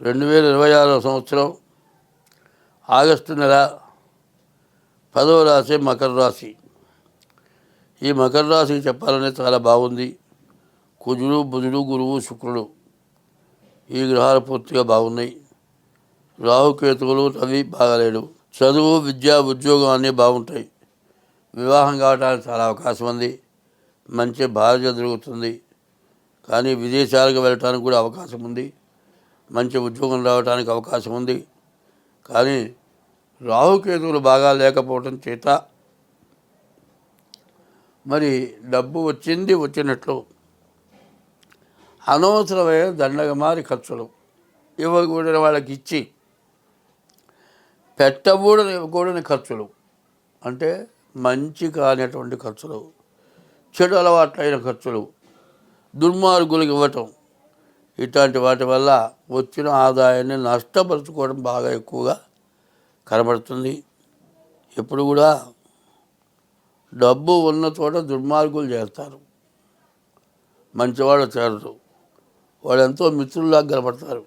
2026 సంవత్సరం ఆగస్టు నెల 10వ రాశి మకర రాశి. ఈ మకర రాశికి చెప్పాలనే చాలా బాగుంది. కుజుడు, బుధుడు, గురువు, శుక్రుడు ఈ గ్రహాలు పూర్తిగా బాగున్నాయి. రాహుకేతువులు, రవి బాగాలేడు. చదువు, విద్య, ఉద్యోగం అన్నీ బాగుంటాయి. వివాహం కావడానికి చాలా అవకాశం ఉంది. మంచి భార్య దొరుకుతుంది. కానీ విదేశాలకు వెళ్ళటానికి కూడా అవకాశం ఉంది. మంచి ఉద్యోగం రావడానికి అవకాశం ఉంది. కానీ రాహుకేతువులు బాగా లేకపోవటం చేత మరి డబ్బు వచ్చినట్లు అనవసరమైన దండగమారి ఖర్చులు ఇవ్వకూడని వాళ్ళకి ఇచ్చి పెట్టకూడని ఖర్చులు, అంటే మంచి కానిటువంటి ఖర్చులు, చెడు అలవాట్లైన ఖర్చులు, దుర్మార్గులకు ఇవ్వటం, ఇట్లాంటి వాటి వల్ల వచ్చిన ఆదాయాన్ని నష్టపరుచుకోవడం బాగా ఎక్కువగా కనబడుతుంది. ఎప్పుడు కూడా డబ్బు ఉన్న చోట దుర్మార్గులు చేస్తారు, మంచివాళ్ళు చేరరు. వాళ్ళు ఎంతో మిత్రుల్లాగా కనబడతారు,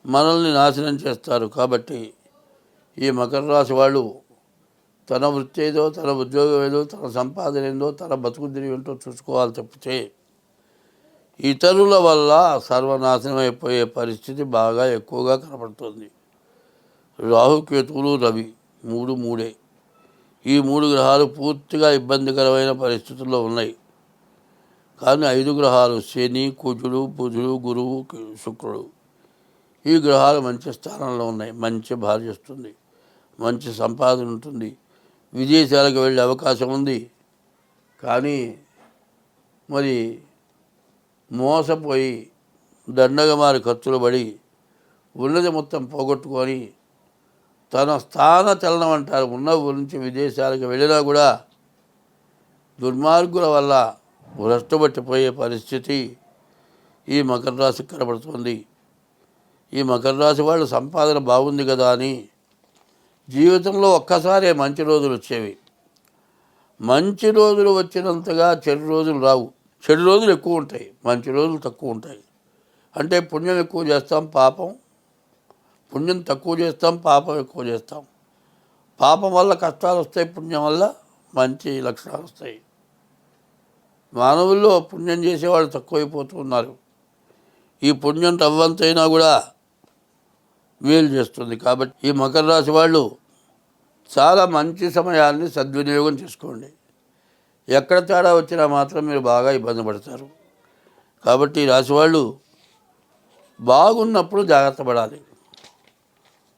మనల్ని నాశనం చేస్తారు. కాబట్టి ఈ మకర రాశి వాళ్ళు తన వృత్తి ఏదో, తన ఉద్యోగం ఏదో, తన సంపాదన ఏందో, తన బతుకుదిరి ఏంటో చూసుకోవాలి తప్పితే ఇతరుల వల్ల సర్వనాశనం అయిపోయే పరిస్థితి బాగా ఎక్కువగా కనబడుతుంది. రాహుకేతువులు, రవి మూడే. ఈ 3 గ్రహాలు పూర్తిగా ఇబ్బందికరమైన పరిస్థితుల్లో ఉన్నాయి. కానీ 5 గ్రహాలు శని, కుజుడు, బుధుడు, గురువు, శుక్రుడు ఈ గ్రహాలు మంచి స్థానంలో ఉన్నాయి. మంచి భార్య వస్తుంది, మంచి సంపాదన ఉంటుంది, విదేశాలకు వెళ్ళే అవకాశం ఉంది. కానీ మరి మోసపోయి దండగమారి ఖర్చులు పడి ఉన్నది మొత్తం పోగొట్టుకొని తన స్థాన చలనం అంటారు, ఉన్న ఊరి నుంచి విదేశాలకు వెళ్ళినా కూడా దుర్మార్గుల వల్ల భ్రష్టపట్టిపోయే పరిస్థితి ఈ మకర రాశికి కనబడుతుంది. ఈ మకర రాశి వాళ్ళు సంపాదన బాగుంది కదా అని జీవితంలో ఒక్కసారే మంచి రోజులు వచ్చేవి. మంచి రోజులు వచ్చినంతగా చెడు రోజులు రావు. చెడు రోజులు ఎక్కువ ఉంటాయి, మంచి రోజులు తక్కువ ఉంటాయి. అంటే పుణ్యం ఎక్కువ చేస్తాం, పుణ్యం తక్కువ చేస్తాం, పాపం ఎక్కువ చేస్తాం. పాపం వల్ల కష్టాలు వస్తాయి, పుణ్యం వల్ల మంచి లక్షణాలు వస్తాయి. మానవుల్లో పుణ్యం చేసేవాళ్ళు తక్కువైపోతూ ఉన్నారు. ఈ పుణ్యం తవ్వంతైనా కూడా మేలు చేస్తుంది. కాబట్టి ఈ మకర రాశి వాళ్ళు చాలా మంచి సమయాన్ని సద్వినియోగం చేసుకోండి. ఎక్కడ తేడా వచ్చినా మాత్రం మీరు బాగా ఇబ్బంది పడతారు. కాబట్టి ఈ రాశి వాళ్ళు బాగున్నప్పుడు జాగ్రత్త పడాలి.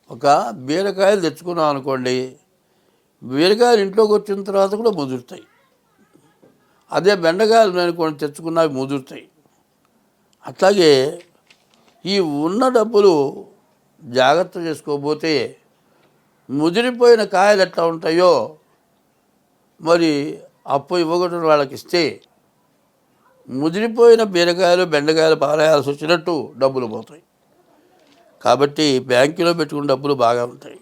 ఒక బీరకాయలు తెచ్చుకున్నాం అనుకోండి, బీరకాయలు ఇంట్లోకి వచ్చిన తర్వాత కూడా ముదురుతాయి. అదే బెండకాయలు నేను కొన్ని తెచ్చుకున్నవి ముదురుతాయి. అట్లాగే ఈ ఉన్న డబ్బులు జాగ్రత్త చేసుకోకపోతే ముదిరిపోయిన కాయలు ఎట్లా ఉంటాయో మరి అప్పు ఇవ్వకూడని వాళ్ళకి ఇస్తే ముదిరిపోయిన బీరకాయలు, బెండకాయలు పారేయాల్సి వచ్చినట్టు డబ్బులు పోతాయి. కాబట్టి బ్యాంకులో పెట్టుకున్న డబ్బులు బాగా ఉంటాయి.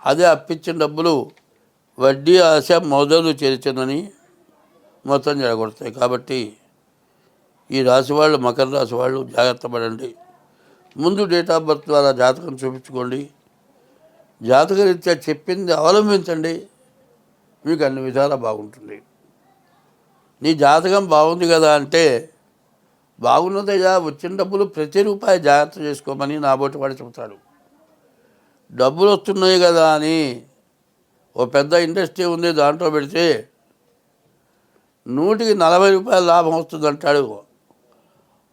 అదే అప్పిచ్చిన డబ్బులు వడ్డీ ఆశ మొదలు చేర్చనని మొత్తం జరగొడతాయి. కాబట్టి ఈ రాశి వాళ్ళు, మకర రాశి వాళ్ళు జాగ్రత్త పడండి. ముందు డేట్ ఆఫ్ బర్త్ ద్వారా జాతకం చూపించుకోండి. జాతకరీత్యా చెప్పింది అవలంబించండి, మీకు అన్ని విధాలా బాగుంటుంది. నీ జాతకం బాగుంది కదా అంటే బాగున్నదయ్యా, వచ్చిన డబ్బులు ప్రతి రూపాయి జాగ్రత్త చేసుకోమని నాబోటి వాడు చెబుతాడు. డబ్బులు వస్తున్నాయి కదా అని ఓ పెద్ద ఇండస్ట్రీ ఉంది, దాంట్లో పెడితే 100కి 40 రూపాయలు లాభం వస్తుంది అంటాడు.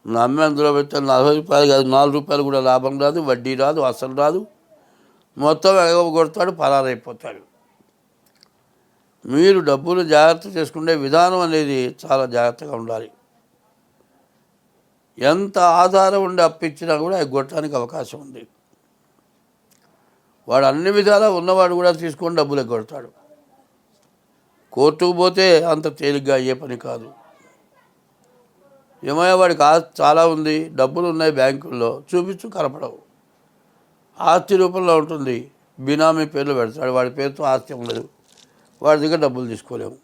నమ్మి అందులో పెడితే 40 రూపాయలు కాదు, 4 రూపాయలు కూడా లాభం రాదు, వడ్డీ రాదు, అసలు రాదు. మొత్తం ఎగబొడతాడు, పరారైపోతాడు. మీరు డబ్బులు జాగ్రత్త చేసుకునే విధానం అనేది చాలా జాగ్రత్తగా ఉండాలి. ఎంత ఆధారం ఉండి అప్పిచ్చినా కూడా ఎగ్గొట్టడానికి అవకాశం ఉంది. వాడు అన్ని విధాలా ఉన్నవాడు కూడా తీసుకొని డబ్బులు ఎగ్గొడతాడు. కోర్టుకు పోతే అంత తేలిగ్గా అయ్యే పని కాదు. ఏమయ్యా వాడికి ఆస్తి చాలా ఉంది, డబ్బులు ఉన్నాయి బ్యాంకుల్లో, చూపించు, కనపడవు. ఆస్తి రూపంలో ఉంటుంది, బినామీ పేర్లు పెడతాడు, వాడి పేరుతో ఆస్తి ఉండదు, వాడి దగ్గర డబ్బులు తీసుకోలేము.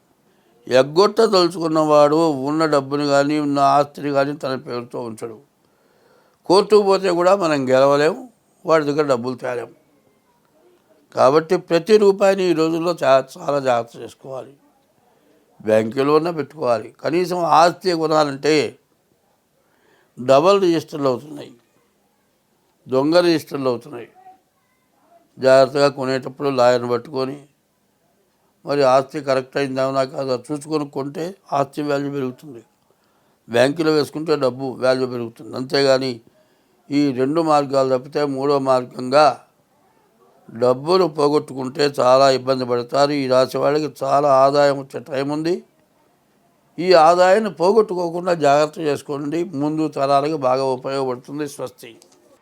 ఎగ్గొట్ట తలుచుకున్నవాడు ఉన్న డబ్బుని కానీ ఉన్న ఆస్తిని కానీ తన పేరుతో ఉంచడు. కోర్టుకు పోతే కూడా మనం గెలవలేము, వాడి దగ్గర డబ్బులు తేలేము. కాబట్టి ప్రతి రూపాయిని ఈ రోజుల్లో చాలా జాగ్రత్త చేసుకోవాలి. బ్యాంకులోనే పెట్టుకోవాలి. కనీసం ఆస్తి కొనాలంటే డబల్ రిజిస్టర్లు అవుతున్నాయి, దొంగ రిజిస్టర్లు అవుతున్నాయి. జాగ్రత్తగా కొనేటప్పుడు లాయర్ని పట్టుకొని మరి ఆస్తి కరెక్ట్ అయిందేమన్నా కాదా చూసుకొని కొంటే ఆస్తి వాల్యూ పెరుగుతుంది. బ్యాంకులో వేసుకుంటే డబ్బు వాల్యూ పెరుగుతుంది. అంతేగాని ఈ 2 మార్గాలు తప్పితే 3వ మార్గంగా డబ్బులు పోగొట్టుకుంటే చాలా ఇబ్బంది పడతారు. ఈ రాశి వాళ్ళకి చాలా ఆదాయం వచ్చే టైం ఉంది. ఈ ఆదాయాన్ని పోగొట్టుకోకుండా జాగ్రత్త చేసుకోండి. ముందు తరాలకు బాగా ఉపయోగపడుతుంది. స్వస్తి.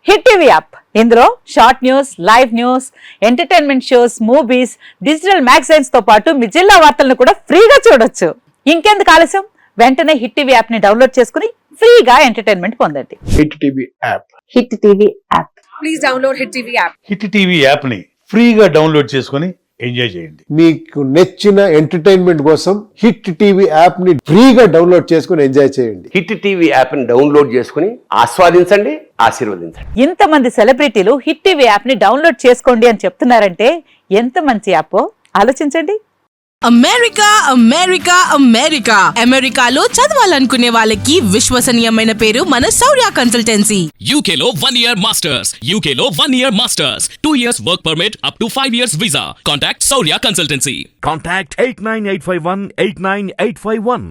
హిట్ టీవీ యాప్, ఇందులో short news, live news, entertainment shows, movies, digital magazines తో పాటు మీ జిల్లా వార్తలను కూడా ఫ్రీగా చూడొచ్చు. ఇంకెందుకు ఆలస్యం, వెంటనే హిట్ టీవీ యాప్ ని డౌన్లోడ్ చేసుకుని ఫ్రీగా ఎంటర్టైన్మెంట్ పొందండి. Hit TV app. Hit TV app. Please download hit TV app. Hit TV app ని ఫ్రీగా డౌన్లోడ్ చేసుకొని ఎంజాయ్ చేయండి. మీకు నచ్చిన ఎంటర్టైన్మెంట్ కోసం హిట్ టీవీ యాప్ ని ఫ్రీగా డౌన్లోడ్ చేసుకొని ఎంజాయ్ చేయండి. హిట్ టీవీ యాప్ ని డౌన్లోడ్ చేసుకుని ఆస్వాదించండి, ఆశీర్వదించండి. ఇంతమంది సెలబ్రిటీలు హిట్ టీవీ యాప్ ని డౌన్లోడ్ చేసుకోండి అని చెప్తున్నారంటే ఎంత మంచి యాప్ ఆలోచించండి. అమెరికా అమెరికా అమెరికా అమెరికాలో చదవాలనుకునే వాళ్ళకి విశ్వసనీయమైన పేరు మన శౌర్య కన్సల్టెన్సీ. UK లో 1 year masters. UK లో 1 year masters. 2 years work permit up to 5 years visa. Contact Saurya Consultancy. Contact 89851 89851.